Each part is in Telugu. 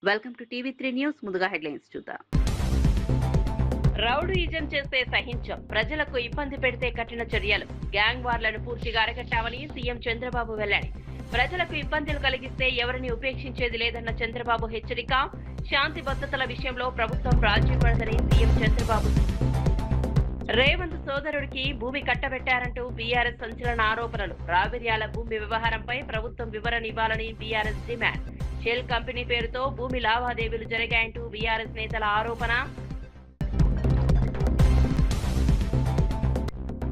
Welcome to TV three news. ముందుగా హెడ్లైన్స్ చూద్దాం. రౌడీయిజం చేస్తే సహించం, ప్రజలకు ఇబ్బంది పెడితే కఠిన చర్యలు. గ్యాంగ్ వార్లను పూర్తిగా అరికట్టామని సీఎం చంద్రబాబు వెల్లడి. ప్రజలకు ఇబ్బందులు కలిగిస్తే ఎవరిని ఉపేక్షించేది లేదన్న చంద్రబాబు హెచ్చరిక. శాంతి భద్రతల విషయంలో ప్రభుత్వం రాజీ పడదని సీఎం చంద్రబాబు. రేవంత్ సోదరుడికి భూమి కట్టబెట్టారంటూ బీఆర్ఎస్ సంచలన ఆరోపణలు. రావిర్యాల భూమి వ్యవహారంపై ప్రభుత్వం వివరణ ఇవ్వాలని బీఆర్ఎస్ డిమాండ్. షెల్ కంపెనీ పేరుతో భూమి లావాదేవీలు జరిగాయంటూ బీఆర్ఎస్ నేతల ఆరోపణ.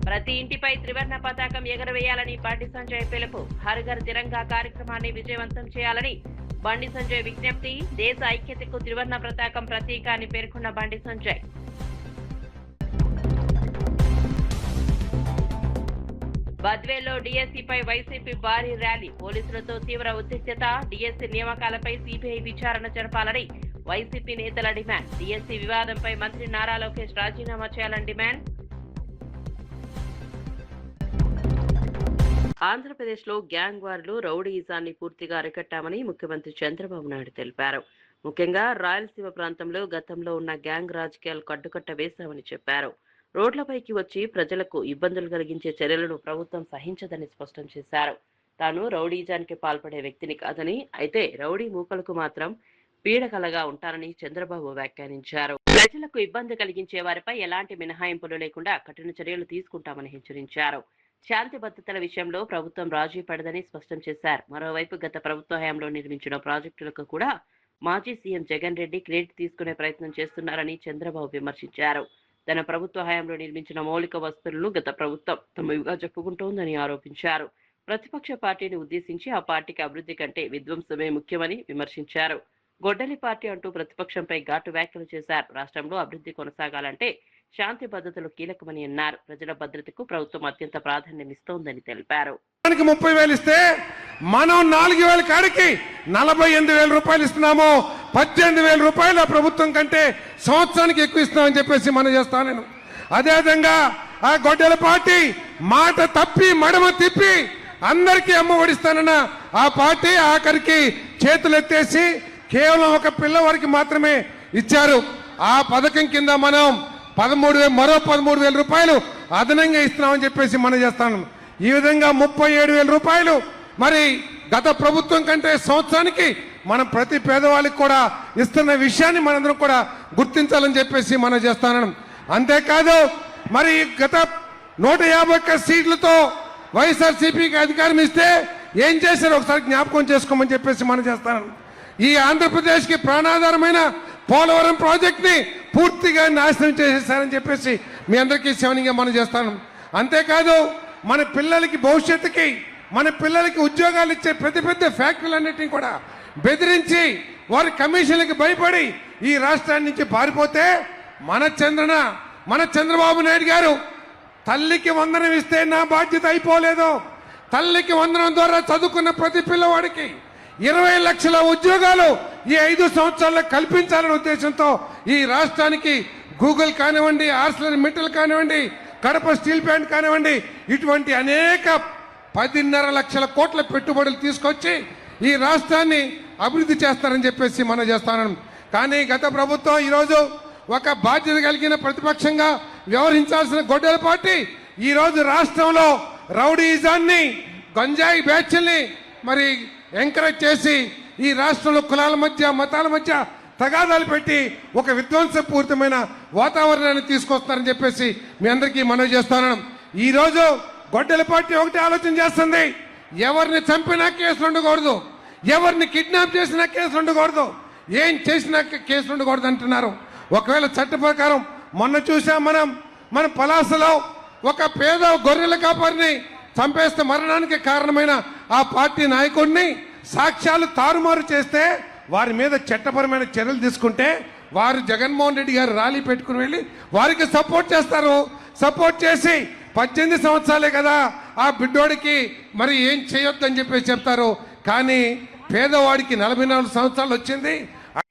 ప్రతి ఇంటిపై త్రివర్ణ పతాకం ఎగరవేయాలని బండి సంజయ్ పిలుపు. హర్ ఘర్ తిరంగా కార్యక్రమాన్ని విజయవంతం చేయాలని బండి సంజయ్ విజ్ఞప్తి. దేశ ఐక్యతకు త్రివర్ణ పతాకం ప్రతీక అని పేర్కొన్న బండి సంజయ్. బద్వేల్లో డీఎస్సీపై వైసీపీ భారీ ర్యాలీ. పోలీసులతో తీవ్ర ఉద్రిక్తత. డీఎస్సీ నియామకాలపై సీబీఐ విచారణ జరపాలని వైసీపీ నేతల డిమాండ్. డీఎస్సీ వివాదంపై మంత్రి నారా లోకేష్ రాజీనామా చేయాలని డిమాండ్. ఆంధ్రప్రదేశ్లో గ్యాంగ్ వార్లు, రౌడీయిజాన్ని పూర్తిగా అరికట్టామని ముఖ్యమంత్రి చంద్రబాబు నాయుడు తెలిపారు. ముఖ్యంగా రాయలసీమ ప్రాంతంలో గతంలో ఉన్న గ్యాంగ్ రాజకీయాలకు అడ్డుకట్ట వేశామని చెప్పారు. రోడ్లపైకి వచ్చి ప్రజలకు ఇబ్బందులు కలిగించే చర్యలను ప్రభుత్వం సహించదని స్పష్టం చేశారు. తాను రౌడీయిజానికి పాల్పడే వ్యక్తిని కాదని, అయితే రౌడీ మూకలకు మాత్రం పీడకలగా ఉంటారని చంద్రబాబు వ్యాఖ్యానించారు. ప్రజలకు ఇబ్బంది కలిగించే వారిపై ఎలాంటి మినహాయింపులు లేకుండా కఠిన చర్యలు తీసుకుంటామని హెచ్చరించారు. శాంతి భద్రతల విషయంలో ప్రభుత్వం రాజీ పడదని స్పష్టం చేశారు. మరోవైపు గత ప్రభుత్వ హయాంలో నిర్మించిన ప్రాజెక్టులకు కూడా మాజీ సీఎం జగన్ రెడ్డి క్రెడిట్ తీసుకునే ప్రయత్నం చేస్తున్నారని చంద్రబాబు విమర్శించారు. తన ప్రభుత్వ హయాంలో నిర్మించిన మౌలిక వసతులను గత ప్రభుత్వం తమవిగా చెప్పుకుంటోందని ఆరోపించారు. ప్రతిపక్ష పార్టీని ఉద్దేశించి ఆ పార్టీకి అభివృద్ధి కంటే విధ్వంసమే ముఖ్యమని విమర్శించారు. గొడ్డలి పార్టీ అంటూ ప్రతిపక్షంపై ఘాటు వ్యాఖ్యలు చేశారు. రాష్ట్రంలో అభివృద్ధి కొనసాగాలంటే శాంతి భద్రతలు కీలకమని అన్నారు. ప్రజల భద్రతకు ప్రభుత్వం అత్యంత ప్రాధాన్యమిస్తోందని తెలిపారు. 30,000 ఇస్తే మనం 4,000 కాడికి 48,000 రూపాయలు ఇస్తున్నాము. 18,000 రూపాయలు ఆ ప్రభుత్వం కంటే సంవత్సరానికి ఎక్కువ ఇస్తున్నామని చెప్పేసి మనం చేస్తాను నేను. అదేవిధంగా ఆ గొడ్డల పార్టీ మాట తప్పి మడమ తిప్పి అందరికీ అమ్మ ఒడిస్తానన్న ఆ పార్టీ ఆఖరికి చేతులు ఎత్తేసి కేవలం ఒక పిల్లవారికి మాత్రమే ఇచ్చారు. ఆ పథకం కింద మనం మరో 13,000 రూపాయలు అదనంగా ఇస్తున్నామని చెప్పేసి మనం చేస్తాను. ఈ విధంగా 37,000 రూపాయలు మరి గత ప్రభుత్వం కంటే సంవత్సరానికి మనం ప్రతి పేదవాళ్ళకి కూడా ఇస్తున్న విషయాన్ని మనందరం కూడా గుర్తించాలని చెప్పేసి మనం చేస్తాను. అంతేకాదు మరి గత 151 సీట్లతో వైఎస్ఆర్సీపీకి అధికారం ఇస్తే ఏం చేశారో ఒకసారి జ్ఞాపకం చేసుకోమని చెప్పేసి మనం చేస్తాను. ఈ ఆంధ్రప్రదేశ్కి ప్రాణాధారమైన పోలవరం ప్రాజెక్ట్ ని పూర్తిగా నాశనం చేసేసారని చెప్పేసి మీ అందరికీ శవనంగా మనం చేస్తాను. అంతేకాదు మన పిల్లలకి భవిష్యత్తుకి మన పిల్లలకి ఉద్యోగాలు ఇచ్చే పెద్ద ఫ్యాక్టరీలన్నింటినీ కూడా బెదిరించి వారి కమిషన్లకి భయపడి ఈ రాష్ట్రాన్ని నుంచి పారిపోతే మన చంద్రబాబు నాయుడు గారు తల్లికి వందనం ఇస్తే నా బాధ్యత అయిపోలేదు. తల్లికి వందనం ద్వారా చదువుకున్న ప్రతి పిల్లవాడికి 20 లక్షల ఉద్యోగాలు ఈ 5 సంవత్సరాల్లో కల్పించాలనే ఉద్దేశంతో ఈ రాష్ట్రానికి గూగుల్ కానివ్వండి, ఆర్సిలర్ మిట్టల్ కానివ్వండి, కడప స్టీల్ ప్లాంట్ కానివ్వండి, ఇటువంటి అనేక 10.5 లక్షల కోట్ల పెట్టుబడులు తీసుకొచ్చి ఈ రాష్ట్రాన్ని అభివృద్ధి చేస్తారని చెప్పేసి మనం చేస్తాను. కానీ గత ప్రభుత్వం ఈరోజు ఒక బాధ్యత కలిగిన ప్రతిపక్షంగా వ్యవహరించాల్సిన గొడ్డల పార్టీ ఈరోజు రాష్ట్రంలో రౌడీయిజాన్ని, గంజాయి బ్యాచ్ల్ని మరి ఎంకరేజ్ చేసి ఈ రాష్ట్రంలో కులాల మధ్య, మతాల మధ్య తగాదాలు పెట్టి ఒక విధ్వంసపూరితమైన వాతావరణాన్ని తీసుకొస్తారని చెప్పేసి మీ అందరికీ మనవి చేస్తాను. ఈరోజు గొడ్డల పార్టీ ఒకటి ఆలోచన చేస్తుంది, ఎవరిని చంపినా కేసులు ఉండకూడదు, ఎవరిని కిడ్నాప్ చేసినా కేసులు ఉండకూడదు, ఏం చేసినా కేసులు ఉండకూడదు అంటున్నారు. ఒకవేళ చట్ట ప్రకారం మొన్న చూసాం మన పలాసలో ఒక పేద గొర్రెల కాపరిని చంపేస్తే మరణానికి కారణమైన ఆ పార్టీ నాయకుడిని సాక్ష్యాలు తారుమారు చేస్తే వారి మీద చట్టపరమైన చర్యలు తీసుకుంటే వారు జగన్మోహన్ రెడ్డి గారు ర్యాలీ పెట్టుకుని వెళ్ళి వారికి సపోర్ట్ చేస్తారు. సపోర్ట్ చేసి 18 సంవత్సరాలే కదా ఆ బిడ్డోడికి మరి ఏం చేయొద్దని చెప్పేసి చెప్తారు. కానీ పేదవాడికి 44 సంవత్సరాలు వచ్చింది.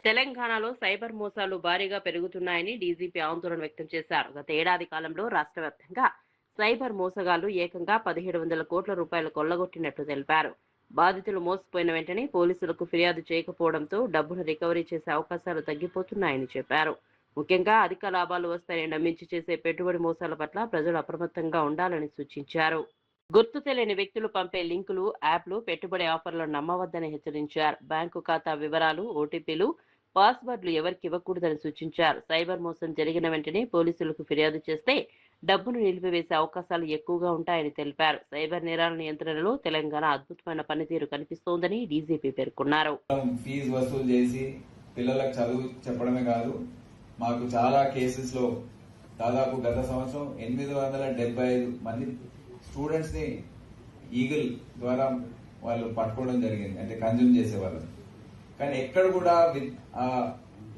తెలంగాణలో సైబర్ మోసాలు భారీగా పెరుగుతున్నాయని డీజీపీ ఆందోళన వ్యక్తం చేశారు. గత ఏడాది కాలంలో రాష్ట్ర వ్యాప్తంగా సైబర్ మోసగాళ్లు ఏకంగా 1,700 కోట్ల రూపాయలు కొల్లగొట్టినట్లు తెలిపారు. బాధితులు మోసపోయిన వెంటనే పోలీసులకు ఫిర్యాదు చేయకపోవడంతో డబ్బును రికవరీ చేసే అవకాశాలు తగ్గిపోతున్నాయని చెప్పారు. ముఖ్యంగా అధిక లాభాలు వస్తాయని నమ్మించి చేసే పెట్టుబడి మోసాల పట్ల ప్రజలు అప్రమత్తంగా ఉండాలని సూచించారు. గుర్తు తెలియని వ్యక్తులు పంపే లింకులు, యాప్లు, పెట్టుబడి ఆఫర్లను నమ్మవద్దని హెచ్చరించారు. బ్యాంకు ఖాతా వివరాలు, ఓటీపీలు, పాస్వర్డ్లు ఎవరికి ఇవ్వకూడదని సూచించారు. సైబర్ మోసం జరిగిన వెంటనే పోలీసులకు ఫిర్యాదు చేస్తే డబ్బును నిలిపివేసే అవకాశాలు ఎక్కువగా ఉంటాయని తెలిపారు. సైబర్ నేరాల నియంత్రణలో తెలంగాణ అద్భుతమైన పనితీరు కనిపిస్తోందని డీజీపీ పేర్కొన్నారు. ఫీజు వసూలు చేసి పిల్లలకు చదువు చెప్పడమే కాదు, మాకు చాలా కేసెస్ లో దాదాపు గత సంవత్సరం 875 మంది స్టూడెంట్స్ ని ఈగిల్ ద్వారా వాళ్ళు పట్టుకోవడం జరిగింది, అంటే కన్జ్యూమ్ చేసేవాళ్ళు. కానీ ఎక్కడ కూడా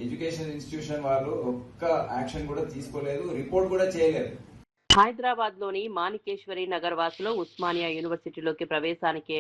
ఎడ్యుకేషన్ ఇన్స్టిట్యూషన్ వాళ్ళు ఒక్క యాక్షన్ కూడా తీసుకోలేదు, రిపోర్ట్ కూడా చేయలేదు. హైదరాబాద్ లోని మాణికేశ్వరి నగర్ వాసులు ఉస్మానియా యూనివర్సిటీలోకి ప్రవేశానికి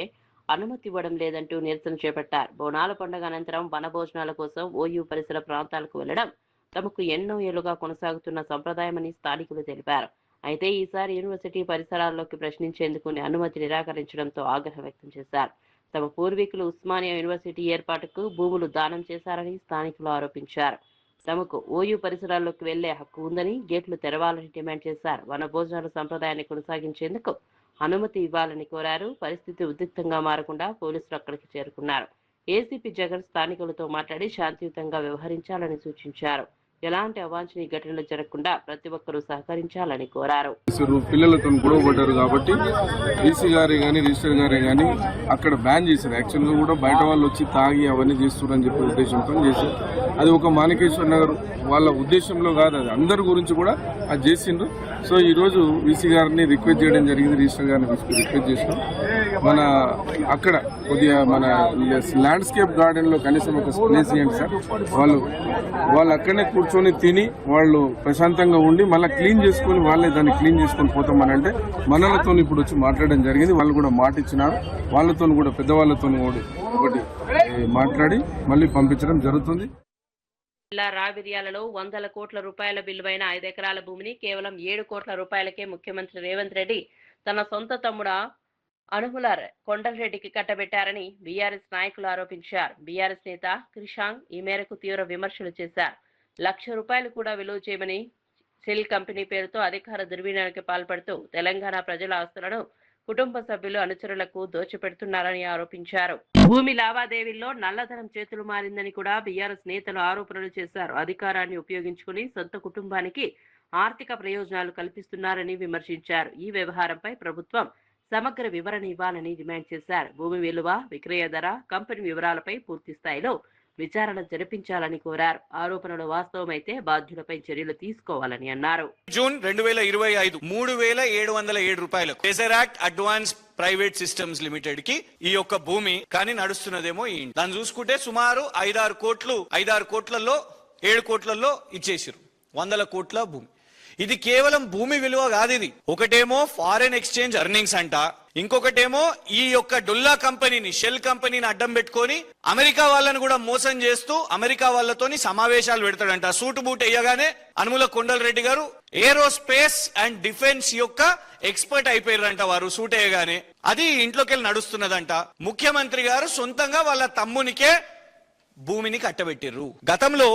అనుమతి ఇవ్వడం లేదంటూ నిరసన చేపట్టారు. బోనాల పండుగ అనంతరం వనభోజనాల కోసం ఓయూ పరిసర ప్రాంతాలకు వెళ్లడం తమకు ఎన్నో ఏళ్లుగా కొనసాగుతున్న సంప్రదాయమని స్థానికులు తెలిపారు. అయితే ఈసారి యూనివర్సిటీ పరిసరాల్లోకి ప్రశ్నించేందుకు అనుమతి నిరాకరించడంతో ఆగ్రహం వ్యక్తం చేశారు. తమ పూర్వీకులు ఉస్మానియా యూనివర్సిటీ ఏర్పాటుకు భూములు దానం చేశారని స్థానికులు ఆరోపించారు. తమకు ఓయూ పరిసరాల్లోకి వెళ్లే హక్కు ఉందని, గేట్లు తెరవాలని డిమాండ్ చేశారు. వనభోజనాల సంప్రదాయాన్ని కొనసాగించేందుకు అనుమతి ఇవ్వాలని కోరారు. పరిస్థితి ఉద్రిక్తంగా మారకుండా పోలీసులు అక్కడికి చేరుకున్నారు. ఏసీపీ జగన్ స్థానికులతో మాట్లాడి శాంతియుతంగా వ్యవహరించాలని సూచించారు. ఎలాంటి అవాంఛనీయ ఘటనలు జరగకుండా ప్రతి ఒక్కరూ సహకరించాలని కోరారు. పిల్లలతో గొడవ పడ్డారు కాబట్టి డీసీ గారే గానీ రిజిస్టర్ గారే గానీ అక్కడ బ్యాన్ చేశారు. యాక్చువల్ గా కూడా బయట వాళ్ళు వచ్చి తాగి అవన్నీ చేస్తున్నారని చెప్పే ఉద్దేశంతో చేశారు. అది ఒక మాణికేశ్వర నగర్ వాళ్ళ ఉద్దేశంలో కాదు, అది అందరి గురించి కూడా అది చేసిండ్రు. సో ఈ రోజు వీసీ గారిని రిక్వెస్ట్ చేయడం జరిగింది, రిజిస్టర్ గారిని రిక్వెస్ట్ చేసినాం. మన అక్కడ కొద్దిగా మన ల్యాండ్స్కేప్ గార్డెన్ లో కనీసం ఒక ప్లేస్ ఇవ్వండి సార్. వాళ్ళు అక్కడనే కూర్చొని తిని వాళ్ళు ప్రశాంతంగా ఉండి మళ్ళీ క్లీన్ చేసుకుని వాళ్ళే దాన్ని క్లీన్ చేసుకొని పోతామని అంటే మనలతో ఇప్పుడు వచ్చి మాట్లాడడం జరిగింది. వాళ్ళు కూడా మాట ఇచ్చినారు. వాళ్ళతో కూడా పెద్దవాళ్ళతో ఒకటి మాట్లాడి మళ్ళీ పంపించడం జరుగుతుంది. జిల్లా రావిర్యాలలో 100 కోట్ల రూపాయల విలువైన 5 ఎకరాల భూమిని కేవలం 7 కోట్ల రూపాయలకే ముఖ్యమంత్రి రేవంత్ రెడ్డి తన సొంత తమ్ముడు అనుముల కొండలరెడ్డికి కట్టబెట్టారని బీఆర్ఎస్ నాయకులు ఆరోపించారు. బీఆర్ఎస్ నేత క్రిషాంగ్ ఈ మేరకు తీవ్ర విమర్శలు చేశారు. ₹1,00,000 కూడా విలువ చేయమని సెల్ కంపెనీ పేరుతో అధికార దుర్వినియోగానికి పాల్పడుతూ తెలంగాణ ప్రజల ఆస్తులను కుటుంబ సభ్యులు అనుచరులకు దోచిపెడుతున్నారని ఆరోపించారు. భూమి లావాదేవీల్లో నల్లధనం చేతులు మారిందని కూడా బీఆర్ఎస్ నేతలు ఆరోపణలు చేశారు. అధికారాన్ని ఉపయోగించుకుని సొంత కుటుంబానికి ఆర్థిక ప్రయోజనాలు కల్పిస్తున్నారని విమర్శించారు. ఈ వ్యవహారంపై ప్రభుత్వం సమగ్ర వివరణ ఇవ్వాలని డిమాండ్ చేశారు. భూమి విలువ, విక్రయ ధర, కంపెనీ వివరాలపై పూర్తి స్థాయిలో విచారణ జరిపించాలని కోరారు. ఆరోపణలు వాస్తవమైతే బాధ్యులపై చర్యలు తీసుకోవాలని అన్నారు. June 2025 ₹3,707 Tesseract advance private systems limited కి ఈ యొక్క భూమి కానీ నడుస్తున్నదేమో ఈ దాన్ని చూసుకుంటే సుమారు 5-6 కోట్లలో 7 కోట్లలో ఇచ్చేసారు. 100 కోట్ల భూమి. ఇది కేవలం భూమి విలువ కాదు. ఇది ఒకటేమో ఫారెన్ ఎక్స్చేంజ్ ఎర్నింగ్స్ అంట, ఇంకొకటేమో ఈ యొక్క డొల్లా కంపెనీని, షెల్ కంపెనీని అడ్డం పెట్టుకొని అమెరికా వాళ్ళని కూడా మోసం చేస్తూ అమెరికా వాళ్ళతోని సమావేశాలు పెడతాడంట. సూటు బూట్ వేయగానే అనుముల కొండలరెడ్డి గారు ఏరోస్పేస్ అండ్ డిఫెన్స్ యొక్క ఎక్స్పర్ట్ అయిపోయారంట. వారు సూట్ వేయగానే అది ఇంట్లోకి వెళ్ళి నడుస్తున్నదంట. ముఖ్యమంత్రి గారు సొంతంగా వాళ్ళ తమ్మునికే భూమిని కట్టబెట్టిర్రు. గతంలో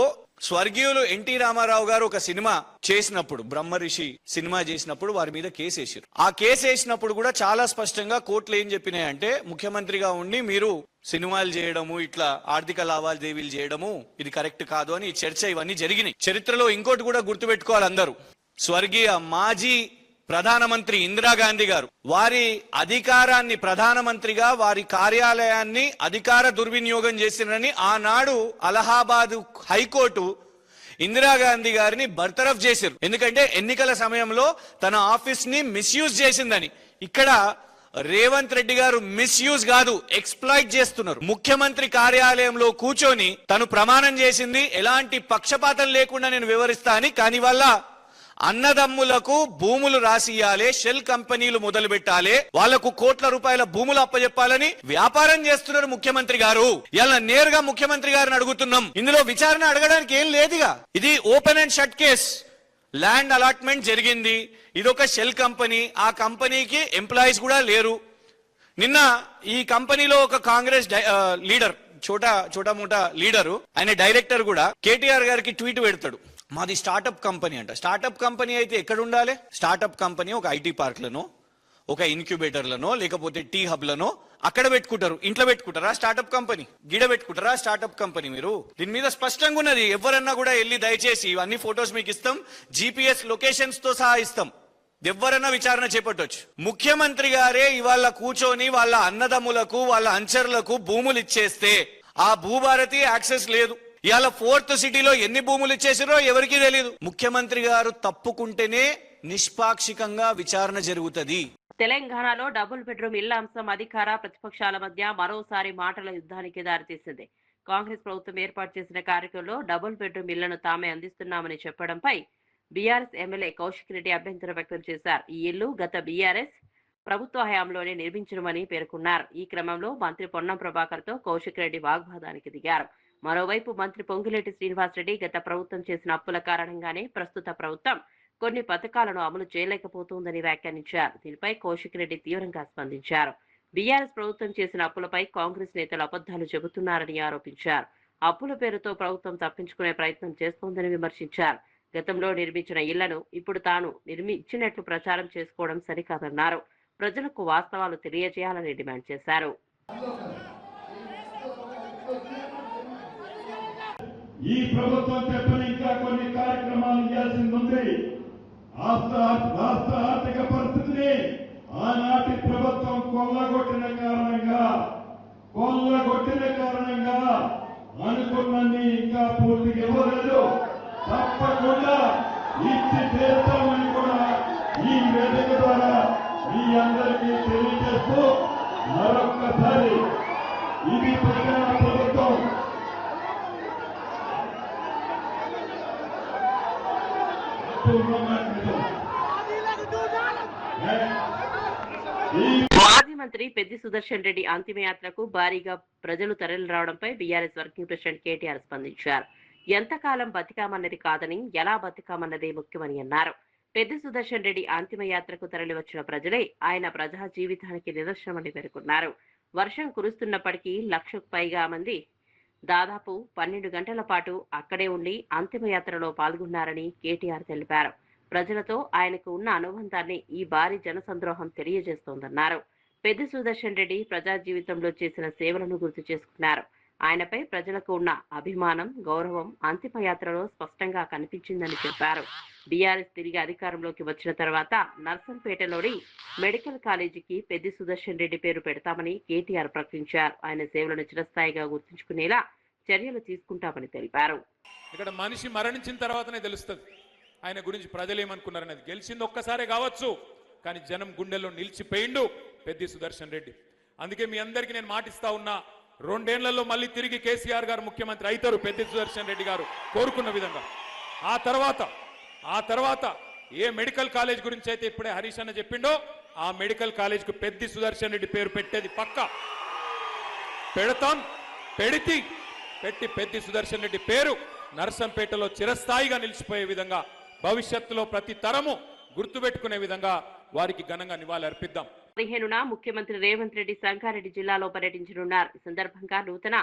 స్వర్గీయులు ఎన్టీ రామారావు గారు ఒక సినిమా చేసినప్పుడు, బ్రహ్మరిషి సినిమా చేసినప్పుడు వారి మీద కేసు వేసారు. ఆ కేసు వేసినప్పుడు కూడా చాలా స్పష్టంగా కోర్టులు ఏం చెప్పినాయంటే, ముఖ్యమంత్రిగా ఉండి మీరు సినిమాలు చేయడము, ఇట్లా ఆర్థిక లావాదేవీలు చేయడము ఇది కరెక్ట్ కాదు అని చర్చ ఇవన్నీ జరిగినాయి. చరిత్రలో ఇంకోటి కూడా గుర్తుపెట్టుకోవాలి అందరూ. స్వర్గీయ మాజీ ప్రధానమంత్రి ఇందిరాగాంధీ గారు వారి అధికారాన్ని, ప్రధానమంత్రిగా వారి కార్యాలయాన్ని అధికార దుర్వినియోగం చేసినని ఆనాడు అలహాబాద్ హైకోర్టు ఇందిరాగాంధీ గారిని బర్తరఫ్ చేశారు. ఎందుకంటే ఎన్నికల సమయంలో తన ఆఫీస్ ని మిస్యూజ్ చేసిందని. ఇక్కడ రేవంత్ రెడ్డి గారు మిస్యూజ్ కాదు, ఎక్స్ప్లాయిట్ చేస్తున్నారు. ముఖ్యమంత్రి కార్యాలయంలో కూర్చొని తను ప్రమాణం చేసింది ఎలాంటి పక్షపాతం లేకుండా నేను వివరిస్తా అని. కానీ వల్ల అన్నదమ్ములకు భూములు రాసియాలి, షెల్ కంపెనీలు మొదలు పెట్టాలి, వాళ్లకు కోట్ల రూపాయల భూములు అప్పచెప్పాలని వ్యాపారం చేస్తున్నారు ముఖ్యమంత్రి గారు. ఇలా నేరుగా ముఖ్యమంత్రి గారిని అడుగుతున్నాం. ఇందులో విచారణ అడగడానికి ఏం లేదుగా. ఇది open and shut case. Land allotment జరిగింది. ఇదొక షెల్ కంపెనీ. ఆ కంపెనీకి ఎంప్లాయీస్ కూడా లేరు. నిన్న ఈ కంపెనీలో ఒక కాంగ్రెస్ లీడర్ చోటా మోటా లీడరు, ఆయన డైరెక్టర్ కూడా కేటీఆర్ గారికి ట్వీట్ పెడతాడు, మాది స్టార్ట్అప్ కంపెనీ అంట. స్టార్ట్అప్ కంపెనీ అయితే ఎక్కడ ఉండాలి? స్టార్ట్అప్ కంపెనీ ఒక ఐటీ పార్క్లను, ఒక ఇన్క్యుబేటర్లను, లేకపోతే టీ హబ్లను అక్కడ పెట్టుకుంటారు. ఇంట్లో పెట్టుకుంటారా స్టార్ట్అప్ కంపెనీ? గిడ పెట్టుకుంటారా స్టార్ట్అప్ కంపెనీ? మీరు దీని మీద స్పష్టంగా ఉన్నది. ఎవరన్నా కూడా వెళ్ళి దయచేసి అన్ని ఫొటోస్ మీకు ఇస్తాం, GPS లొకేషన్స్ తో సహా ఇస్తాం, ఎవరన్నా విచారణ చేపట్టొచ్చు. ముఖ్యమంత్రి గారే ఇవాళ కూర్చొని వాళ్ళ అన్నదమ్ములకు వాళ్ళ అంచర్లకు భూములు ఇచ్చేస్తే ఆ భూభారతి యాక్సెస్ లేదు. ఇవాళ 4th సిటీలో ఎన్ని భూములు ఇచ్చేసారో ఎవరికీ తెలియదు. ముఖ్యమంత్రి గారు తప్పుకుంటేనే నిష్పాక్షికంగా విచారణ జరుగుతుంది. తెలంగాణలో డబుల్ బెడ్రూమ్ ఇళ్ల అంశం అధికార ప్రతిపక్షాల మధ్య మరోసారి మాటల యుద్ధానికి దారితీసింది. కాంగ్రెస్ ప్రభుత్వం ఏర్పాటు చేసిన కార్యక్రమంలో డబుల్ బెడ్రూమ్ ఇళ్లను తామే అందిస్తున్నామని చెప్పడంపై బీఆర్ఎస్ ఎమ్మెల్యే కౌశిక్ రెడ్డి అభ్యంతరం వ్యక్తం చేశారు. ఈ ఇల్లు గత బీఆర్ఎస్ ప్రభుత్వ హయాంలోనే నిర్మించడమని పేర్కొన్నారు. ఈ క్రమంలో మంత్రి పొన్నం ప్రభాకర్ తో కౌశిక్ రెడ్డి వాగ్వాదానికి దిగారు. మరోవైపు మంత్రి పొంగులేటి శ్రీనివాసరెడ్డి గత ప్రభుత్వం చేసిన అప్పుల కారణంగానే ప్రస్తుత ప్రభుత్వం కొన్ని పథకాలను అమలు చేయలేకపోతుందని వ్యాఖ్యానించారు. దీనిపై కౌశిక్ రెడ్డి తీవ్రంగా స్పందించారు. బీఆర్ఎస్ ప్రభుత్వం చేసిన అప్పులపై కాంగ్రెస్ నేతలు అబద్ధాలు చెబుతున్నారని ఆరోపించారు. అప్పుల పేరుతో ప్రభుత్వం తప్పించుకునే ప్రయత్నం చేస్తోందని విమర్శించారు. గతంలో నిర్మించిన ఇళ్లను ఇప్పుడు తాను నిర్మించినట్లు ప్రచారం చేసుకోవడం సరికాదన్నారు. ప్రజలకు వాస్తవాలు తెలియజేయాలని డిమాండ్ చేశారు. ఈ ప్రభుత్వం చెప్పిన ఇంకా కొన్ని కార్యక్రమాలు చేయాల్సింది ఉంది. రాష్ట్ర ఆర్థిక పరిస్థితిని ఆనాటి ప్రభుత్వం కొల్లగొట్టిన కారణంగా అనుకున్నది ఇంకా పూర్తిగా ఇవ్వలేదు. తప్పకుండా ఇచ్చి తీర్చామని కూడా ఈ వేదిక ద్వారా మీ అందరికీ తెలియజేస్తూ మరొక్కసారి ఇది ప్రజల ప్రభుత్వం. మాజీ మంత్రి పెద్ది సుదర్శన్ రెడ్డి అంతిమయాత్రకు భారీగా ప్రజలు తరలి రావడంపై బీఆర్ఎస్ వర్కింగ్ ప్రెసిడెంట్ కేటీఆర్ స్పందించారు. ఎంతకాలం బతికామన్నది కాదని ఎలా బతికామన్నదే ముఖ్యమని అన్నారు. పెద్ది సుదర్శన్ రెడ్డి అంతిమయాత్రకు తరలి వచ్చిన ప్రజలే ఆయన ప్రజా జీవితానికి నిదర్శనమని పేర్కొన్నారు. వర్షం కురుస్తున్నప్పటికీ 1,00,000కు పైగా మంది దాదాపు 12 గంటల పాటు అక్కడే ఉండి అంతిమయాత్రలో పాల్గొన్నారని కేటీఆర్ తెలిపారు. ప్రజలతో ఆయనకు ఉన్న అనుబంధాన్ని ఈ భారీ జనసంద్రోహం తెలియజేస్తోందన్నారు. పెద్ది సుదర్శన్ రెడ్డి ప్రజా జీవితంలో చేసిన సేవలను గుర్తు చేసుకున్నారు. ఆయనపై ప్రజలకు ఉన్న అభిమానం, గౌరవం అంతిమయాత్రలో స్పష్టంగా కనిపించిందని చెప్పారు. బీఆర్ఎస్ తిరిగి అధికారంలోకి వచ్చిన తర్వాత నర్సంపేటలోని మెడికల్ కాలేజీకి పెద్ది సుదర్శన్ రెడ్డి పేరు పెడతామని కేటీఆర్ ప్రకటించారు. ఆయన సేవలను చిరస్థాయిగా గుర్తుంచుకునేలా చర్యలు తీసుకుంటామని తెలిపారు. ఇక్కడ మనిషి మరణించిన తర్వాతనే తెలుస్తుంది ఆయన గురించి ప్రజలు ఏమనుకున్నారనేది. గెలిచింది ఒక్కసారే కావచ్చు, కానీ జనం గుండెల్లో నిలిచిపోయిండు పెద్ది సుదర్శన్ రెడ్డి. అందుకే మీ అందరికీ నేను మాటిస్తా ఉన్నా, 2 ఏళ్లలో మళ్ళీ తిరిగి కేసీఆర్ గారు ముఖ్యమంత్రి అవుతారు పెద్ది సుదర్శన్ రెడ్డి గారు కోరుకున్న విధంగా. ఆ తర్వాత ఏ మెడికల్ కాలేజ్ గురించి అయితే ఇప్పుడే హరీష్ అన్న చెప్పిండో ఆ మెడికల్ కాలేజ్ కు పెద్ది సుదర్శన్ రెడ్డి పేరు పెట్టేది పక్కా పెడతాం. పెట్టి పెద్ది సుదర్శన్ రెడ్డి పేరు నర్సంపేటలో చిరస్థాయిగా నిలిచిపోయే విధంగా, భవిష్యత్తులో ప్రతి తరము గుర్తుపెట్టుకునే విధంగా వారికి ఘనంగా నివాళి అర్పిద్దాం. 15న ముఖ్యమంత్రి రేవంత్ రెడ్డి సంగారెడ్డి జిల్లాలో పర్యటించనున్నారు. ఈ సందర్భంగా నూతన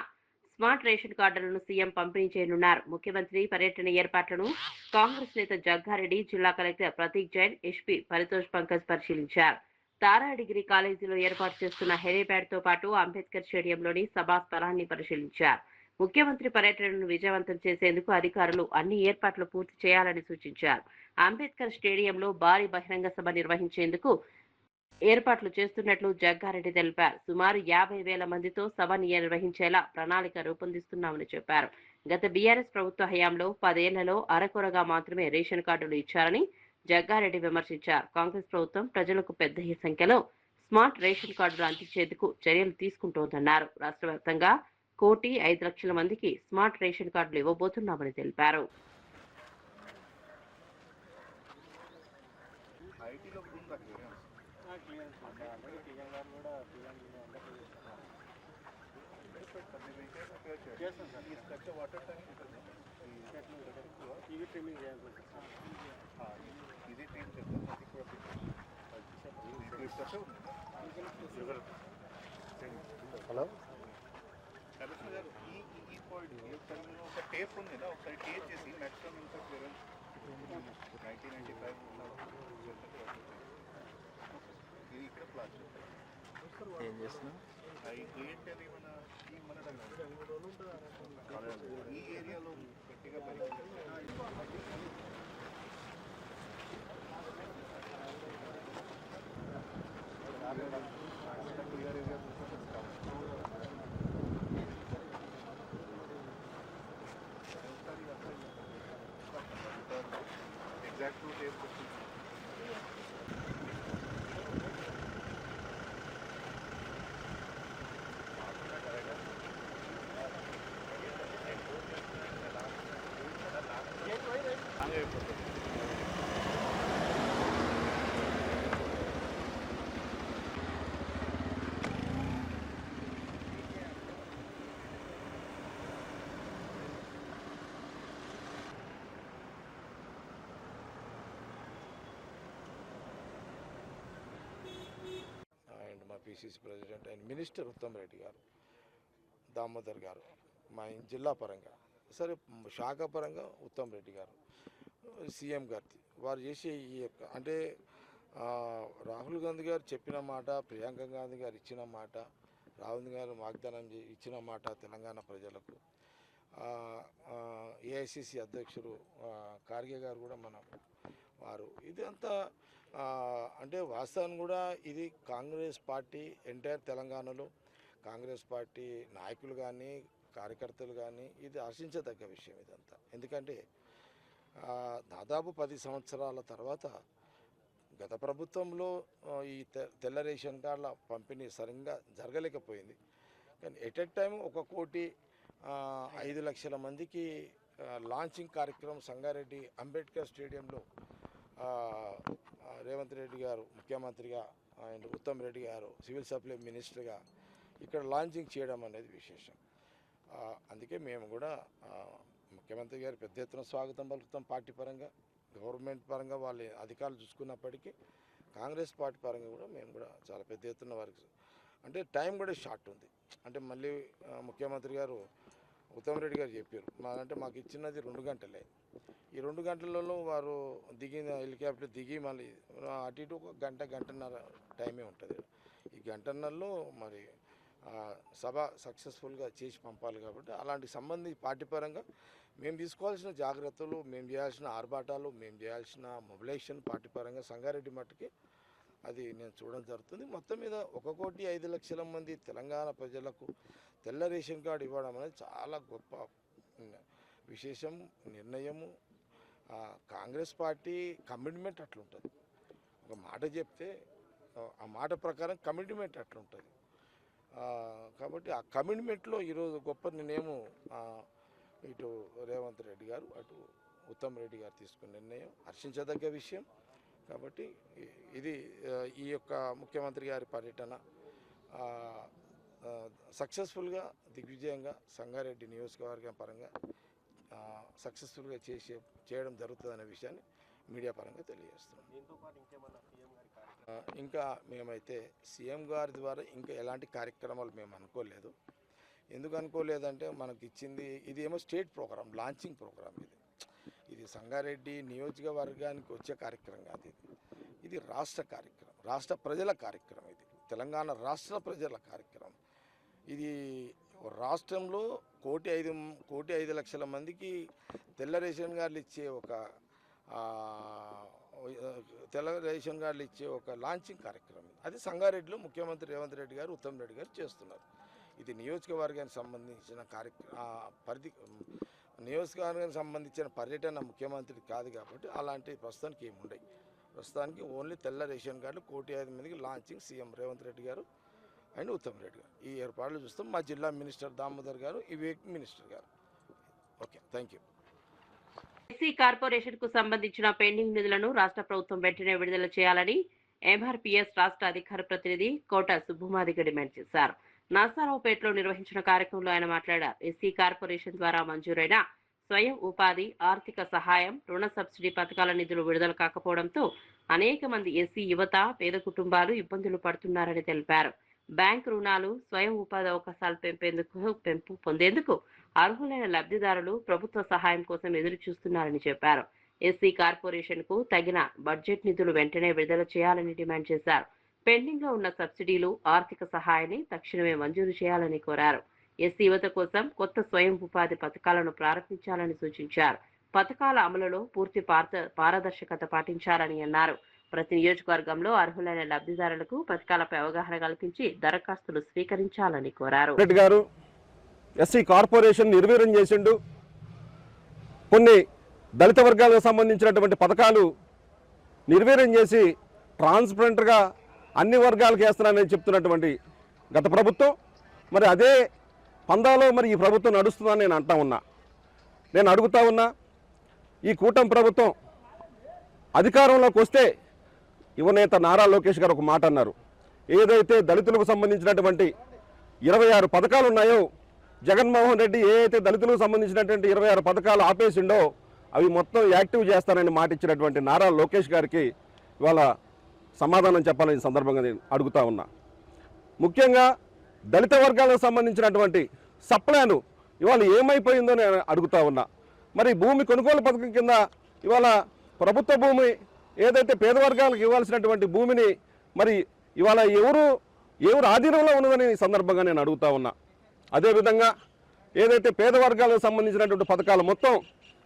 స్మార్ట్ రేషన్ కార్డులను సీఎం పంపిణీ చేయనున్నారు. ముఖ్యమంత్రి పర్యటన ఏర్పాట్లను కాంగ్రెస్ నేత జగ్గారెడ్డి, జిల్లా కలెక్టర్ ప్రతీక్ జైన్, ఎస్పీ పరితోష్ పంకజ్ పరిశీలించారు. తారా డిగ్రీ కాలేజీలో ఏర్పాటు చేస్తున్న హెలీప్యాడ్ తో పాటు అంబేద్కర్ స్టేడియంలోని సభా స్థలాన్ని పరిశీలించారు. ముఖ్యమంత్రి పర్యటనను విజయవంతం చేసేందుకు అధికారులు అన్ని ఏర్పాట్లు పూర్తి చేయాలని సూచించారు. అంబేద్కర్ స్టేడియంలో భారీ బహిరంగ సభ నిర్వహించేందుకు ఏర్పాట్లు చేస్తున్నట్లు జగ్గారెడ్డి తెలిపారు. సుమారు 50,000 మందితో సభ నిర్వహించేలా ప్రణాళిక రూపొందిస్తున్నామని చెప్పారు. గత బీఆర్ఎస్ ప్రభుత్వ హయాంలో 10 ఏళ్లలో అరకొరగా మాత్రమే రేషన్ కార్డులు ఇచ్చారని జగ్గారెడ్డి విమర్శించారు. కాంగ్రెస్ ప్రభుత్వం ప్రజలకు పెద్ద సంఖ్యలో స్మార్ట్ రేషన్ కార్డులు అందించేందుకు చర్యలు తీసుకుంటోందన్నారు. రాష్ట్ర వ్యాప్తంగా 1,05,00,000 మందికి స్మార్ట్ రేషన్ కార్డులు ఇవ్వబోతున్నామని తెలిపారు. హలో కమిషనర్ గారు, ఈ పాయింట్ ఒక టేప్ ఉంది కదా, ఒకసారి టేప్ చేసి మ్యాక్సిమం ఇన్ఫెక్ట్ 1995 ఇది ఇక్కడ ప్లాస్ ఏం చేస్తున్నాం ఏంటది ఈ ఏరియాలో గట్టిగా exact tape PCC president and minister Uttam Reddy గారు, దామోదర్ గారు, మా జిల్లా పరంగా సరే, శాఖ పరంగా ఉత్తమ్ రెడ్డి గారు, సీఎం గారి వారు చేసే ఈ యొక్క అంటే రాహుల్ గాంధీ గారు చెప్పిన మాట, ప్రియాంక గాంధీ గారు ఇచ్చిన మాట, రాహుల్ గారు వాగ్దానం ఇచ్చిన మాట తెలంగాణ ప్రజలకు, ఏఐసిసి అధ్యక్షుడు ఖార్గే గారు కూడా వారు ఇదంతా అంటే వాస్తవాన్ని కూడా ఇది కాంగ్రెస్ పార్టీ ఎంటైర్ తెలంగాణలో కాంగ్రెస్ పార్టీ నాయకులు కానీ కార్యకర్తలు కానీ ఇది హర్షించదగ్గ విషయం ఇదంతా. ఎందుకంటే దాదాపు 10 సంవత్సరాల తర్వాత గత ప్రభుత్వంలో ఈ తెల్ల రేషన్ కార్డుల పంపిణీ సరిగ్గా జరగలేకపోయింది. కానీ ఎట్ ఎ టైం 1,05,00,000 మందికి లాంచింగ్ కార్యక్రమం సంగారెడ్డి అంబేద్కర్ స్టేడియంలో రేవంత్ రెడ్డి గారు ముఖ్యమంత్రిగా అండ్ ఉత్తమ్ రెడ్డి గారు సివిల్ సప్లై మినిస్టర్గా ఇక్కడ లాంచింగ్ చేయడం అనేది విశేషం. అందుకే మేము కూడా ముఖ్యమంత్రి గారు పెద్ద ఎత్తున స్వాగతం పలుకుతాం. పార్టీ పరంగా గవర్నమెంట్ పరంగా వాళ్ళ అధికారులు చూసుకున్నప్పటికీ కాంగ్రెస్ పార్టీ పరంగా కూడా మేము కూడా చాలా పెద్ద ఎత్తున వారికి అంటే టైం కూడా షార్ట్ ఉంది. అంటే మళ్ళీ ముఖ్యమంత్రి గారు ఉత్తమ్ రెడ్డి గారు చెప్పారు మాకు ఇచ్చినది 2 గంటలే. ఈ 2 గంటలలో వారు దిగిన హెలికాప్టర్ దిగి మళ్ళీ అటు ఇటు ఒక గంటన్నర టైమే ఉంటుంది. ఈ గంటన్నరలో మరి సభ సక్సెస్ఫుల్గా చేసి పంపాలి. కాబట్టి అలాంటి సంబంధించి పార్టీ పరంగా మేము తీసుకోవాల్సిన జాగ్రత్తలు, మేము చేయాల్సిన ఆర్భాటాలు, మేము చేయాల్సిన మొబిలైజేషన్ పార్టీ పరంగా సంగారెడ్డి మట్టుకి అది నేను చూడడం జరుగుతుంది. మొత్తం మీద 1,05,00,000 మంది తెలంగాణ ప్రజలకు తెల్ల రేషన్ కార్డు ఇవ్వడం అనేది చాలా గొప్ప విశేషం, నిర్ణయము. కాంగ్రెస్ పార్టీ కమిట్మెంట్ అట్లుంటుంది. ఒక మాట చెప్తే ఆ మాట ప్రకారం కమిట్మెంట్ అట్లుంటుంది. కాబట్టి ఆ కమిట్మెంట్లో ఈరోజు గొప్ప నిర్ణయము ఇటు రేవంత్ రెడ్డి గారు అటు ఉత్తమ్ రెడ్డి గారు తీసుకున్న నిర్ణయం హర్షించదగ్గ విషయం. కాబట్టి ఇది ఈ యొక్క ముఖ్యమంత్రి గారి పర్యటన సక్సెస్ఫుల్గా దిగ్విజయంగా సంగారెడ్డి నియోజకవర్గం పరంగా సక్సెస్ఫుల్గా చేయడం జరుగుతుందనే విషయాన్ని మీడియా పరంగా తెలియజేస్తున్నాం. ఇంకా మేమైతే సీఎం గారి ద్వారా ఇంకా ఎలాంటి కార్యక్రమాలు మేము అనుకోలేదు. ఎందుకు అనుకోలేదంటే మనకి ఇచ్చింది ఇదేమో స్టేట్ ప్రోగ్రామ్, లాంచింగ్ ప్రోగ్రామ్. ఇది సంగారెడ్డి నియోజకవర్గానికి వచ్చే కార్యక్రమం కాదు. ఇది రాష్ట్ర కార్యక్రమం, రాష్ట్ర ప్రజల కార్యక్రమం. ఇది తెలంగాణ రాష్ట్ర ప్రజల కార్యక్రమం. ఇది రాష్ట్రంలో 1,05,00,000 మందికి తెల్ల రేషన్ కార్డులు ఇచ్చే ఒక లాంచింగ్ కార్యక్రమం. అది సంగారెడ్డిలో ముఖ్యమంత్రి రేవంత్ రెడ్డి గారు, ఉత్తమ్ రెడ్డి గారు చేస్తున్నారు. ఇది నియోజకవర్గానికి సంబంధించిన నియోజకవర్గానికి సంబంధించిన పర్యటన ముఖ్యమంత్రి కాదు. కాబట్టి అలాంటి ప్రస్తుతానికి ఏముండయి. ప్రస్తుతానికి ఓన్లీ తెల్ల రేషన్ కార్డులు 1,05,000 మందికి లాంచింగ్ సీఎం రేవంత్ రెడ్డి గారు అండ్ ఉత్తమ్ రెడ్డి గారు ఈ ఏర్పాట్లు చూస్తాం. మా జిల్లా మినిస్టర్ దామోదర్ గారు, ఈ వీక్ మినిస్టర్ గారు. Okay, thank you. SC corporation కు సంబంధించిన పెండింగ్ నిధులను రాష్ట్ర ప్రభుత్వం వెంటనే విడుదల చేయాలని ఎంఆర్పీఎస్ రాష్ట్ర అధికార ప్రతినిధి కోట సుబ్బుమాదిగ డిమాండ్ చేశారు. నర్సారావుపేటలో నిర్వహించిన కార్యక్రమంలో ఆయన మాట్లాడారు. ఎస్సీ కార్పొరేషన్ ద్వారా మంజూరైన స్వయం ఉపాధి, ఆర్థిక సహాయం, రుణ సబ్సిడీ పథకాల నిధులు విడుదల కాకపోవడంతో అనేక మంది ఎస్సీ యువత, పేద కుటుంబాలు ఇబ్బందులు పడుతున్నారని తెలిపారు. బ్యాంకు రుణాలు, స్వయం ఉపాధి అవకాశాలు పెంపు పొందేందుకు అర్హులైన లబ్ధిదారులు ప్రభుత్వ సహాయం కోసం ఎదురు చూస్తున్నారని చెప్పారు. ఎస్సీ కార్పొరేషన్ కు తగిన బడ్జెట్ నిధులు వెంటనే విడుదల చేయాలని డిమాండ్ చేశారు. పెండింగ్ లో ఉన్న సబ్సిడీలు, ఆర్థిక సహాయాన్ని తక్షణమే మంజూరు చేయాలని కోరారు. ఎస్సీ యువత కోసం కొత్త స్వయం ఉపాధి పథకాలను ప్రారంభించాలని సూచించారు. పథకాల అమలులో పూర్తి పారదర్శకత పాటించాలని అన్నారు. ప్రతి నియోజకవర్గంలో అర్హులైన లబ్ధిదారులకు పథకాలపై అవగాహన కల్పించి దరఖాస్తులు స్వీకరించాలని కోరారు. రెడ్డి గారు ఎస్సీ కార్పొరేషన్ నిర్వీర్యం చేసిండు. కొన్ని దళిత వర్గాలకు సంబంధించినటువంటి పథకాలు నిర్వీర్యం చేసి ట్రాన్స్పరెంట్గా అన్ని వర్గాలకు వేస్తున్నానని చెప్తున్నటువంటి గత ప్రభుత్వం, మరి అదే పందాలో మరి ఈ ప్రభుత్వం నడుస్తుందని నేను అడుగుతా ఉన్నా. ఈ కూటమి ప్రభుత్వం అధికారంలోకి వస్తే యువనేత నారా లోకేష్ గారు ఒక మాట అన్నారు. ఏదైతే దళితులకు సంబంధించినటువంటి 26 పథకాలు ఉన్నాయో, జగన్మోహన్ రెడ్డి ఏదైతే దళితులకు సంబంధించినటువంటి 26 పథకాలు ఆపేసిండో అవి మొత్తం యాక్టివ్ చేస్తానని మాట ఇచ్చినటువంటి నారా లోకేష్ గారికి ఇవాళ సమాధానం చెప్పాలని సందర్భంగా నేను అడుగుతా ఉన్నా. ముఖ్యంగా దళిత వర్గాలకు సంబంధించినటువంటి సప్లాను ఇవాళ ఏమైపోయిందో నేను అడుగుతా ఉన్నా. మరి భూమి కొనుగోలు పథకం కింద ఇవాళ ప్రభుత్వ భూమి ఏదైతే పేద వర్గాలకు ఇవ్వాల్సినటువంటి భూమిని మరి ఇవాళ ఎవరు ఆధీనంలో ఉన్నదని ఈ సందర్భంగా నేను అడుగుతా ఉన్నా. అదేవిధంగా ఏదైతే పేద వర్గాలకు సంబంధించినటువంటి పథకాలు మొత్తం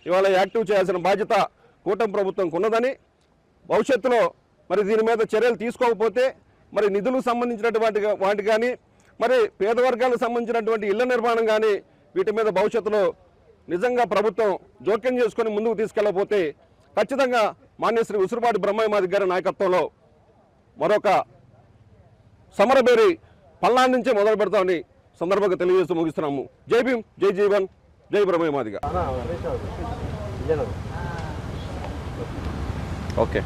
ఇవాళ యాక్టివ్ చేయాల్సిన బాధ్యత కూటమి ప్రభుత్వంకు ఉన్నదని, భవిష్యత్తులో మరి దీని మీద చర్యలు తీసుకోకపోతే మరి నిధులకు సంబంధించినటువంటి వాటి కానీ, మరి పేద వర్గాలకు సంబంధించినటువంటి ఇళ్ల నిర్మాణం కానీ వీటి మీద భవిష్యత్తులో నిజంగా ప్రభుత్వం జోక్యం చేసుకొని ముందుకు తీసుకెళ్ళకపోతే ఖచ్చితంగా మాన్యశ్రీ ఉసురుపాటి బ్రహ్మయ్య గారి నాయకత్వంలో మరొక సమరబేరి పల్నాడు నుంచే మొదలు పెడతామని సందర్భంగా తెలియజేస్తూ ముగిస్తున్నాము. జై భీమ్, జై జీవన్, జై బ్రహ్మయ్య మాదిగ. ఓకే.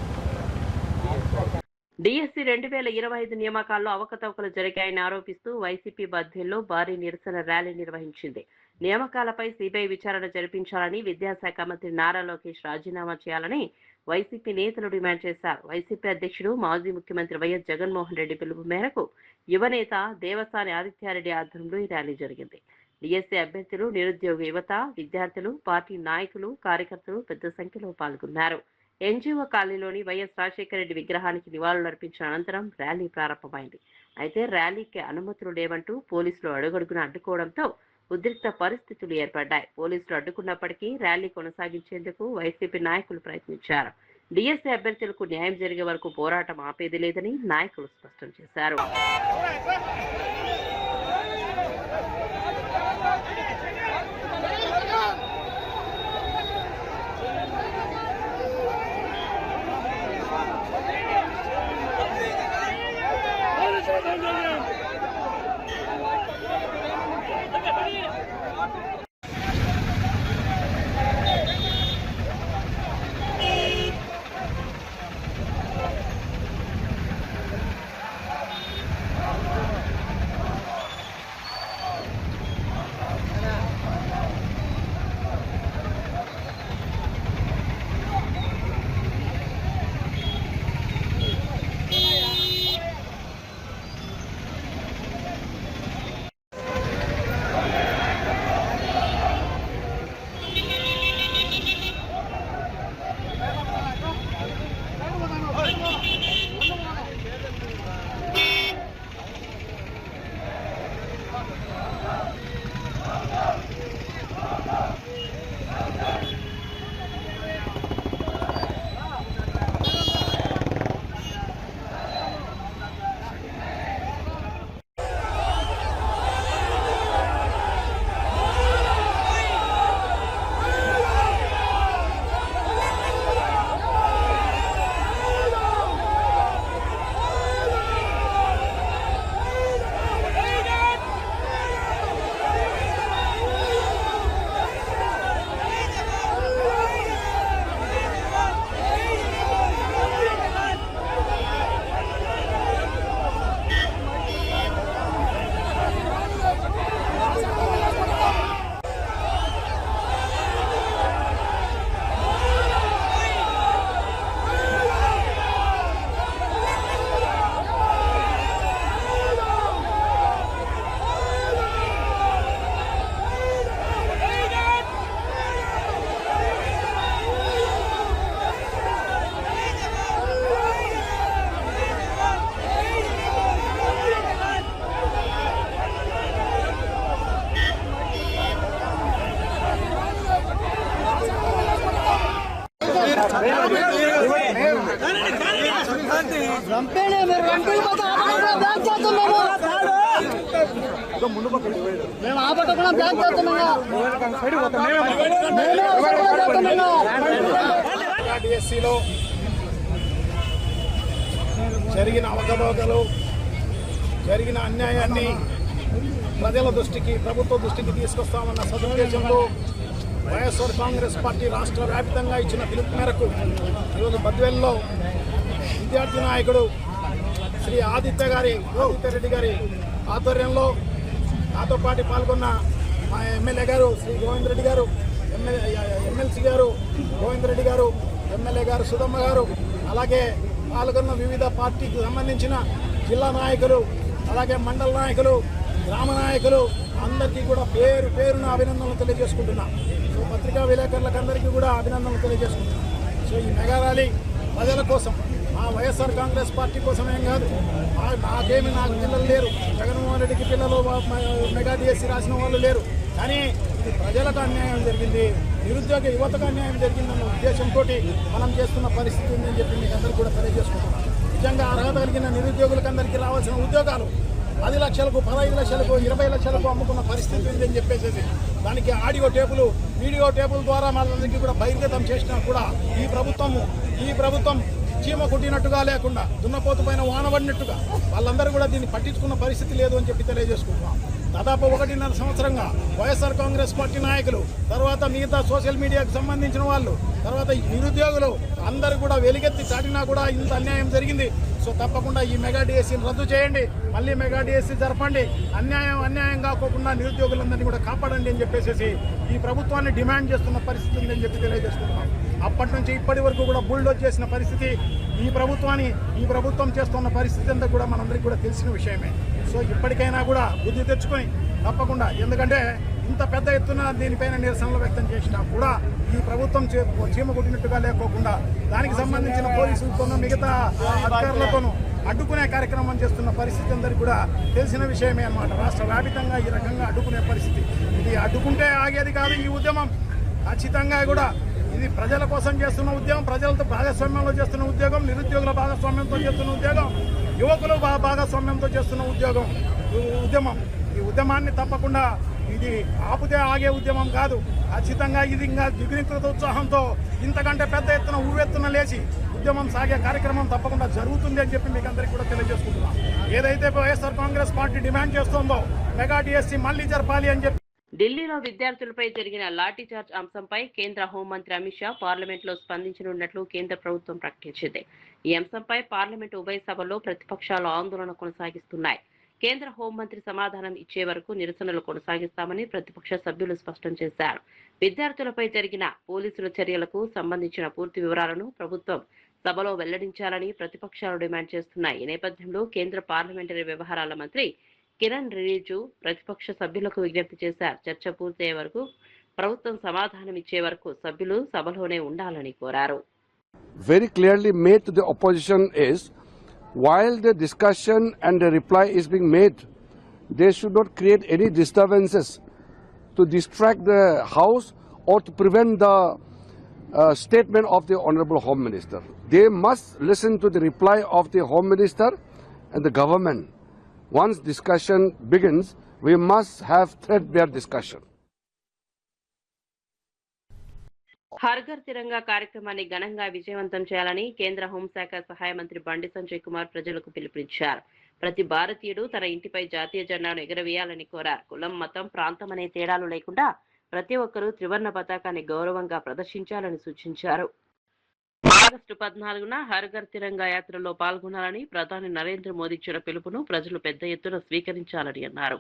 డిఎస్సి 2025 నియామకాల్లో అవకతవకలు జరిగాయని ఆరోపిస్తూ వైసీపీ బద్వేల్లో భారీ నిరసన ర్యాలీ నిర్వహించింది. నియామకాలపై సిబిఐ విచారణ జరిపించాలని, విద్యాశాఖ మంత్రి నారా లోకేష్ రాజీనామా చేయాలని వైసీపీ నేతలు డిమాండ్ చేశారు. వైసీపీ అధ్యక్షుడు, మాజీ ముఖ్యమంత్రి వైఎస్ జగన్మోహన్ రెడ్డి పిలుపు మేరకు యువనేత దేవసాని ఆదిత్యారెడ్డి ఆధ్వర్యంలో ఈ ర్యాలీ జరిగింది. డిఎస్సి అభ్యర్థులు, నిరుద్యోగ యువత, విద్యార్థులు, పార్టీ నాయకులు, కార్యకర్తలు పెద్ద సంఖ్యలో పాల్గొన్నారు. ఎన్జీఓ కాలనీలోని వైఎస్ రాజశేఖర రెడ్డి విగ్రహానికి నివాళులర్పించిన అనంతరం ర్యాలీ ప్రారంభమైంది. అయితే ర్యాలీకి అనుమతులు లేవంటూ పోలీసులు అడుగడుగున అడ్డుకోవడంతో ఉద్రిక్త పరిస్థితులు ఏర్పడ్డాయి. పోలీసులు అడ్డుకున్నప్పటికీ ర్యాలీ కొనసాగించేందుకు వైసీపీ నాయకులు ప్రయత్నించారు. డిఎస్సీ అభ్యర్థులకు న్యాయం జరిగే వరకు పోరాటం ఆపేది లేదని నాయకులు స్పష్టం చేశారు. డిఎస్సిలో జరిగిన అవకతవకలు, జరిగిన అన్యాయాన్ని ప్రజల దృష్టికి, ప్రభుత్వ దృష్టికి తీసుకొస్తామన్న సదుద్దేశంతో వైఎస్ఆర్ కాంగ్రెస్ పార్టీ రాష్ట్ర వ్యాప్తంగా ఇచ్చిన పిలుపు మేరకు ఈరోజు బద్వేల్లో విద్యార్థి నాయకుడు శ్రీ ఆదిత్య రెడ్డి గారి ఆధ్వర్యంలో నాతో పాటు పాల్గొన్న మా ఎమ్మెల్యే గారు శ్రీ గోవింద్ రెడ్డి గారు, ఎమ్మెల్సీ గారు గోవింద్ రెడ్డి గారు, ఎమ్మెల్యే గారు సుధమ్మ గారు, అలాగే పాల్గొన్న వివిధ పార్టీకి సంబంధించిన జిల్లా నాయకులు, అలాగే మండల నాయకులు, గ్రామ నాయకులు అందరికీ కూడా పేరు పేరున అభినందనలు తెలియజేసుకుంటున్నా. సో పత్రికా విలేకరులకు అందరికీ కూడా అభినందనలు తెలియజేసుకుంటున్నా. సో ఈ మెగా ర్యాలీ ప్రజల కోసం, మా వైఎస్ఆర్ కాంగ్రెస్ పార్టీ కోసమేం కాదు. నాకు పిల్లలు లేరు, జగన్మోహన్ రెడ్డికి పిల్లలు మెగా డిఎస్సి రాసిన వాళ్ళు లేరు. కానీ ఇది ప్రజలకు అన్యాయం జరిగింది, నిరుద్యోగ యువతకు అన్యాయం జరిగిందన్న ఉద్దేశంతో మనం చేస్తున్న పరిస్థితి ఉందని చెప్పి మీకు అందరికీ కూడా తెలియజేసుకుంటున్నాం. నిజంగా అర్హత కలిగిన నిరుద్యోగులకు అందరికీ రావాల్సిన ఉద్యోగాలు 10 లక్షలకు, 15 లక్షలకు, 20 లక్షలకు అమ్ముకున్న పరిస్థితి ఉందని చెప్పేసి దానికి ఆడియో టేపులు, వీడియో టేపుల ద్వారా వాళ్ళందరికీ కూడా బహిర్గతం చేసినా కూడా ఈ ప్రభుత్వం చీమ కుట్టినట్టుగా లేకుండా, దున్నపోతు పైన వానబడినట్టుగా వాళ్ళందరూ కూడా దీన్ని పట్టించుకున్న పరిస్థితి లేదు అని చెప్పి తెలియజేసుకుంటున్నాం. దాదాపు 1.5 సంవత్సరంగా వైఎస్ఆర్ కాంగ్రెస్ పార్టీ నాయకులు, తర్వాత మిగతా సోషల్ మీడియాకు సంబంధించిన వాళ్ళు, తర్వాత నిరుద్యోగులు అందరూ కూడా వెలిగెత్తి చాటినా కూడా ఇంత అన్యాయం జరిగింది. సో తప్పకుండా ఈ మెగా డిఎస్సీని రద్దు చేయండి, మళ్ళీ మెగా డిఎస్సీ జరపండి, అన్యాయం కాకోకుండా నిరుద్యోగులందరినీ కూడా కాపాడండి అని చెప్పేసి ఈ ప్రభుత్వాన్ని డిమాండ్ చేస్తున్న పరిస్థితి ఉందని చెప్పి తెలియజేసుకుంటున్నాం. అప్పటి నుంచి ఇప్పటి వరకు కూడా బుల్డోజ్ చేసిన పరిస్థితి ఈ ప్రభుత్వం చేస్తున్న పరిస్థితి అంతా కూడా మనందరికీ కూడా తెలిసిన విషయమే. సో ఇప్పటికైనా కూడా బుద్ధి తెచ్చుకొని తప్పకుండా, ఎందుకంటే ఇంత పెద్ద ఎత్తున దీనిపైన నిరసనలు వ్యక్తం చేసినా కూడా ఈ ప్రభుత్వం చీమ కొట్టినట్టుగా లేకోకుండా దానికి సంబంధించిన పోలీసులతోనూ మిగతా అధికారులతోనూ అడ్డుకునే కార్యక్రమం చేస్తున్న పరిస్థితి అందరికీ కూడా తెలిసిన విషయమే అన్నమాట. రాష్ట్ర వ్యాపితంగా ఈ రకంగా అడ్డుకునే పరిస్థితి, ఇది అడ్డుకుంటే ఆగేది కాదు. ఈ ఉద్యమం ఖచ్చితంగా కూడా ఇది ప్రజల కోసం చేస్తున్న ఉద్యమం, ప్రజలతో భాగస్వామ్యంలో చేస్తున్న ఉద్యోగం, నిరుద్యోగుల భాగస్వామ్యంతో చేస్తున్న ఉద్యోగం, యువకుల భాగస్వామ్యంతో చేస్తున్న ఉద్యమం. ఈ ఉద్యమాన్ని తప్పకుండా ఇది ఆపితే ఆగే ఉద్యమం కాదు. ఖచ్చితంగా ఇది ఇంకా ద్విగుణీకృత ఉత్సాహంతో ఇంతకంటే పెద్ద ఎత్తున ఊవెత్తున లేచి ఉద్యమం సాగే కార్యక్రమం తప్పకుండా జరుగుతుంది అని చెప్పి మీకు అందరికీ కూడా తెలియజేసుకుంటున్నాం. ఏదైతే వైఎస్ఆర్ కాంగ్రెస్ పార్టీ డిమాండ్ చేస్తోందో మెగా డిఎస్సీ మళ్లీ జరపాలి అని చెప్పి. ఢిల్లీలో విద్యార్థులపై జరిగిన లాఠీచార్జ్ అంశంపై కేంద్ర హోంమంత్రి అమిత్ షా పార్లమెంట్లో స్పందించనున్నట్లు కేంద్ర ప్రభుత్వం ప్రకటించింది. ఈ అంశంపై పార్లమెంటు ఉభయ సభల్లో ప్రతిపక్షాలు ఆందోళన కొనసాగిస్తున్నాయి. కేంద్ర హోంమంత్రి సమాధానం ఇచ్చే వరకు నిరసనలు కొనసాగిస్తామని ప్రతిపక్ష సభ్యులు స్పష్టం చేశారు. విద్యార్థులపై జరిగిన పోలీసుల చర్యలకు సంబంధించిన పూర్తి వివరాలను ప్రభుత్వం సభలో వెల్లడించాలని ప్రతిపక్షాలు డిమాండ్ చేస్తున్నాయి. ఈ నేపథ్యంలో కేంద్ర పార్లమెంటరీ వ్యవహారాల మంత్రి కిరణ్ రిజిజు ప్రతిపక్ష సభ్యులకు విజ్ఞప్తి చేశారు. చర్చ పూర్తయ్యే వరకు, ప్రభుత్వం సమాధానం ఇచ్చే వరకు సభ్యులు సభలోనే ఉండాలని కోరారు. Very clearly made to the opposition is, while the discussion and the reply is being made, they should not create any disturbances to distract the House or to prevent the statement of the Honorable Home Minister. They must listen to the reply of the Home Minister and the government. Once discussion begins, we must have threadbare discussion. హర్ఘర్ తిరంగా కార్యక్రమాన్ని ఘనంగా విజయవంతం చేయాలని కేంద్ర హోంశాఖ సహాయ మంత్రి బండి సంజయ్ కుమార్ ప్రజలకు పిలుపునిచ్చారు. ప్రతి భారతీయుడు తన ఇంటిపై జాతీయ జెండాను ఎగురవేయాలని కోరారు. కులం, మతం, ప్రాంతం అనే తేడాలు లేకుండా ప్రతి ఒక్కరూ త్రివర్ణ పతాకాన్ని గౌరవంగా ప్రదర్శించాలని సూచించారు. ఆగస్టు 14న హర్ఘర్ తిరంగా యాత్రలో పాల్గొనాలని ప్రధాని నరేంద్ర మోదీ ఇచ్చిన పిలుపును ప్రజలు పెద్ద ఎత్తున స్వీకరించాలని అన్నారు.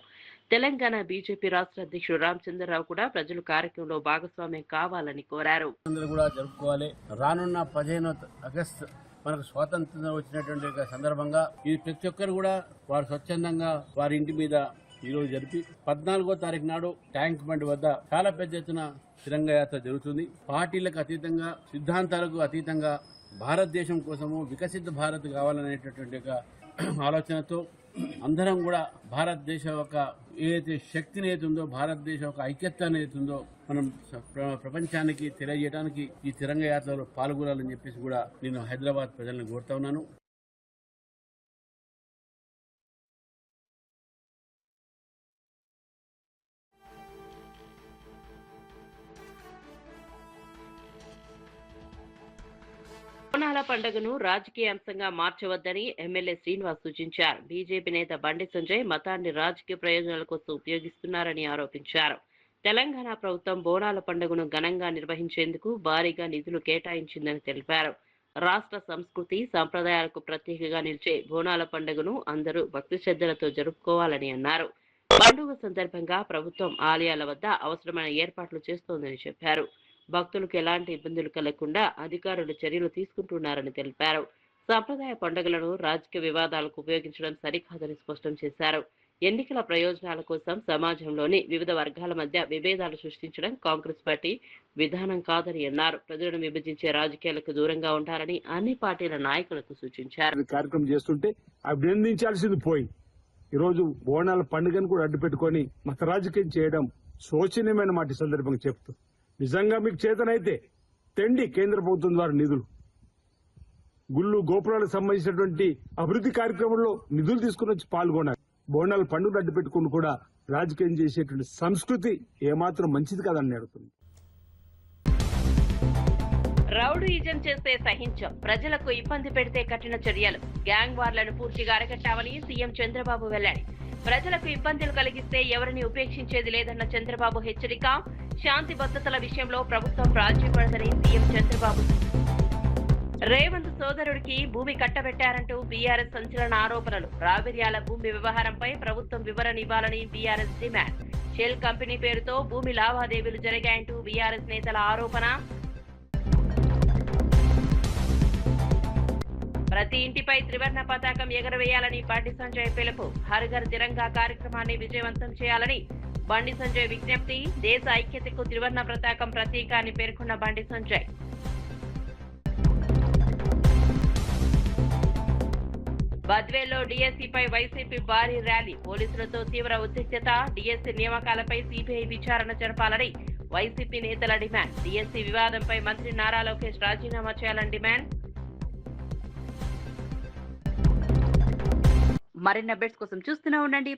తెలంగాణ బీజేపీ రాష్ట్ర అధ్యక్షుడు రామచంద్రరావు కూడా ప్రజలు కార్యక్రమంలో భాగస్వామ్యం కావాలని కోరారు. అందరూ కూడా జరుపుకోవాలి. రానున్న 15 ఆగస్టు మనకు స్వాతంత్రం వచ్చినటువంటి సందర్భంగా ఇది ప్రతి ఒక్కరు కూడా వారు స్వచ్ఛందంగా వారి ఇంటి మీద ఈరోజు జరిపి 14వ తారీఖు నాడు ట్యాంక్ బండ్ వద్ద చాలా పెద్ద ఎత్తున తిరంగా యాత్ర జరుగుతుంది. పార్టీలకు అతీతంగా, సిద్ధాంతాలకు అతీతంగా భారతదేశం కోసము వికసిత భారత్ కావాలనేటటువంటి ఆలోచనతో అందరం కూడా భారతదేశ యొక్క ఏదైతే శక్తిని ఏతుందో, భారతదేశ యొక్క ఐక్యతను ఏతుందో మనం ప్రపంచానికి తెలియజేయడానికి ఈ తిరంగ యాత్రలో పాల్గొనాలని చెప్పేసి కూడా నేను హైదరాబాద్ ప్రజలను కోరుతా ఉన్నాను. బోనాల పండుగను రాజకీయ అంశంగా మార్చవద్దని ఎమ్మెల్యే శ్రీనివాస్ సూచించారు. బీజేపీ నేత బండి సంజయ్ మతాన్ని రాజకీయ ప్రయోజనాల కోసం ఉపయోగిస్తున్నారని ఆరోపించారు. తెలంగాణ ప్రభుత్వం బోనాల పండుగను ఘనంగా నిర్వహించేందుకు భారీగా నిధులు కేటాయించిందని తెలిపారు. రాష్ట్ర సంస్కృతి సంప్రదాయాలకు ప్రత్యేకగా నిలిచే బోనాల పండుగను అందరూ భక్తి శ్రద్ధలతో జరుపుకోవాలని అన్నారు. పండుగ సందర్భంగా ప్రభుత్వం ఆలయాల వద్ద అవసరమైన ఏర్పాట్లు చేస్తోందని చెప్పారు. భక్తులకు ఎలాంటి ఇబ్బందులు కలగకుండా అధికారులు చర్యలు తీసుకుంటున్నారని తెలిపారు. సంప్రదాయ పండుగలను రాజకీయ వివాదాలకు ఉపయోగించడం సరికాదని స్పష్టం చేశారు. ఎన్నికల ప్రయోజనాల కోసం సమాజంలోని వివిధ వర్గాల మధ్య విభేదాలు సృష్టించడం కాంగ్రెస్ పార్టీ విధానం కాదని అన్నారు. ప్రజలను విభజించే రాజకీయాలకు దూరంగా ఉండాలని అన్ని పార్టీల నాయకులకు సూచించారు. కార్యక్రమం చేస్తుంటే అభినందించాల్సింది పోయి ఈరోజు బోనాల పండుగను కూడా అడ్డు పెట్టుకుని మత రాజకీయం చేయడం శోచనీయమైన మాట సందర్భంగా చెప్తూ, నిజంగా మీకు చేతనైతే తెండి కేంద్ర ప్రభుత్వం ద్వారా నిధులు, గుళ్ళు గోపురాలకు సంబంధించినటువంటి అభివృద్ధి కార్యక్రమంలో నిధులు తీసుకుని వచ్చి పాల్గొనాలి. బోనాల పండుగ అడ్డు పెట్టుకుని కూడా రాజకీయం చేసేటువంటి సంస్కృతి ఏమాత్రం మంచిది కాదని అడుగుతుంది. రౌడీయిజం చేస్తే సహించం, ప్రజలకు ఇబ్బంది పెడితే కఠిన చర్యలు. గ్యాంగ్ వార్లను పూర్తిగా అరికట్టామని సీఎం చంద్రబాబు వెల్లడి. ప్రజలకు ఇబ్బందులు కలిగిస్తే ఎవరిని ఉపేక్షించేది లేదన్న చంద్రబాబు హెచ్చరిక. శాంతి భద్రతల విషయంలో ప్రభుత్వం రాజీ పడదని సీఎం చంద్రబాబు. రేవంత్ సోదరుడికి భూమి కట్టబెట్టారంటూ బీఆర్ఎస్ సంచలన ఆరోపణలు. రావిర్యాల భూమి వ్యవహారంపై ప్రభుత్వం వివరణ ఇవ్వాలని బీఆర్ఎస్ డిమాండ్. షెల్ కంపెనీ పేరుతో భూమి లావాదేవీలు జరిగాయంటూ బీఆర్ఎస్ నేతల ఆరోపణ. ప్రతి ఇంటిపై త్రివర్ణ పతాకం ఎగరవేయాలని బండి సంజయ్ పిలుపు. హర్ ఘర్ తిరంగా కార్యక్రమాన్ని విజయవంతం చేయాలని బండి సంజయ్ విజ్ఞప్తి. దేశ ఐక్యతకు త్రివర్ణ పతాకం ప్రతీక అని పేర్కొన్న బండి సంజయ్. బద్వేల్లో డీఎస్సీపై వైసీపీ భారీ ర్యాలీ. పోలీసులతో తీవ్ర ఉద్రిక్తత. డీఎస్సీ నియామకాలపై సీబీఐ విచారణ జరపాలని వైసీపీ నేతల డిమాండ్. డీఎస్సీ వివాదంపై మంత్రి నారా లోకేష్ రాజీనామా చేయాలని డిమాండ్. మరిన్ని అప్డేట్స్ కోసం చూస్తూనే ఉండండి